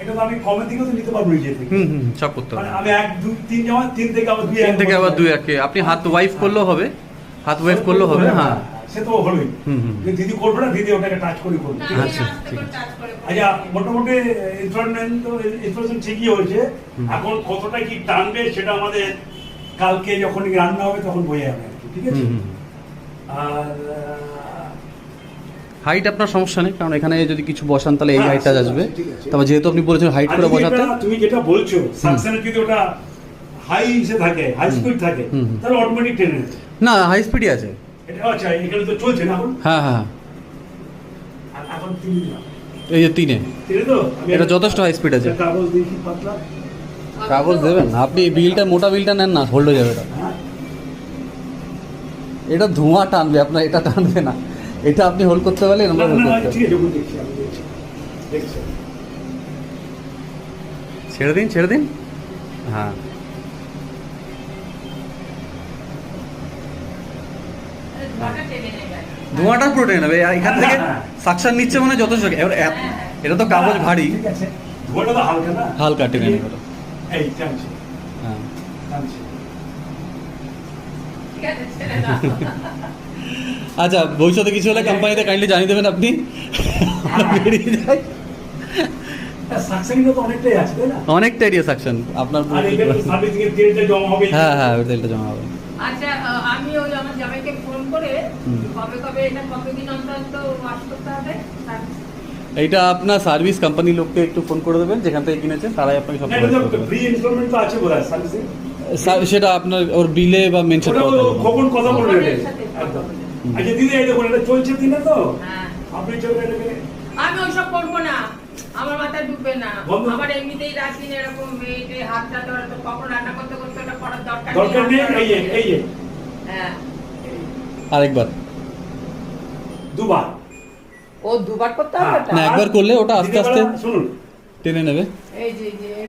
এটা তো আমি কমের দিকেও তো নিতে পারবো নিজে থেকে। সব করতে হবে। মানে আমি 1 2 3 যাওয়া 3 থেকে আবার 2 3 থেকে আবার 2 একে আপনি হাত ওয়াইফ করলেও হবে, হাত ওয়াইফ করলেও হবে। হ্যাঁ সে তো হলোই। দিদি করবে না, দিদি ওটাকে টাচ করে করবে। ঠিক আছে, আচ্ছা ঠিক আছে। আচ্ছা মোটামুটি ইনস্টলেশন ঠিকই হয়েছে। এখন কতটা কি টানবে সেটা আমাদের কালকে যখন রান্না হবে তখন বোঝা যাবে আর কি। ঠিক আছে। আর হাইট আপনার সমস্যা নেই, কারণ এখানে যদি কিছু বসান তাহলে এই হ্যাঁ, হাইটটা আসবে। ঠিক আছে। তবে যেহেতু আপনি বলেছেন হাইট করে বসাতে, তুমি যেটা বলছো সাকশনের যদি ওটা হাই ইসে থাকে, হাই স্পিড থাকে, তাহলে অটোমেটিক টেনে নেবে। না হাই স্পিডই আছে। এটা আচ্ছা এখানে তো চলছে না এখন। হ্যাঁ হ্যাঁ আর এখন 3 দিলাম। এই যে 3-এ ঠিক তো আমি এটা যথেষ্ট হাই স্পিড আছে। কাগজ দিয়েছি পাতলা। কাগজ দেবেন না আপনি, বিলটা মোটা বিলটা নেন না, হোল্ড হয়ে যাবে এটা। হ্যাঁ এটা ধোঁয়া টানবে আপনার, এটা টানবে না। এটা আপনি হোল্ড করতে পারলে না আমরা হোল্ড না করতে ঠিক আছে, যখন দেখছি আমি দেখছি দেখছি। ছেড়ে দিন ছেড়ে দিন। হ্যাঁ ধোঁয়াটা পুরো টেনে নেবে এখান থেকে। সাকশন নিচ্ছে মানে যথেষ্ট। এবার এটা তো কাগজ ভারী, ঠিক আছে, ধোঁয়াটা তো হালকা না, হালকা টেনে নেবে। এই টানছে হ্যাঁ টানছে। আচ্ছা ভবিষ্যতে কিছু হলে কোম্পানিতে কাইন্ডলি জানিয়ে দেবেন আপনি। আমরা বেরিয়ে যাই। সাকসেসটা তো অনেকটাই আছে তাই না? অনেকটা এরিয়া সাকশন আপনার। আর এখানে তো সার্ভিসিং এর তেলটা জমা হবে। হ্যাঁ হ্যাঁ ওই তেলটা জমা হবে। আচ্ছা আমি ওই আমার জামাইকে ফোন করে কবে কবে এটা কতদিন অন্তর তো ওয়াশ করতে হবে? এইটা আপনার সার্ভিস কোম্পানি লোককে একটু ফোন করে দেবেন, যেখান থেকে কিনেছেন তারাই আপনাকে সব না, এটা তো ফ্রি ইনস্টলমেন্ট তো আছে বোধহয় সার্ভিসিং। সেটা আপনার ওর বিলে বা মেনশন ওটা করা থাকবে। কখন কথা বলবে এটা? ওদের সাথে কথা একদম। বলবে। আচ্ছা দিদি এই দেখুন এটা চলছে দিনে তো হ্যাঁ আপনি চলবে এটাকে আমি ওইসব করবো না, আমার মাথায় ঢুকবে না। বন্ধ। আমার এমনিতেই রাখি এরকম এই যে হাতটা ধরে তো কখন রান্না করতে করতে ওটা করার দরকার দরকার নেই। এই যে হ্যাঁ আরেকবার দুবার ও দুবার করতে হবে ওটা? না একবার করলে ওটা আস্তে আস্তে শুনুন টেনে নেবে। এই যে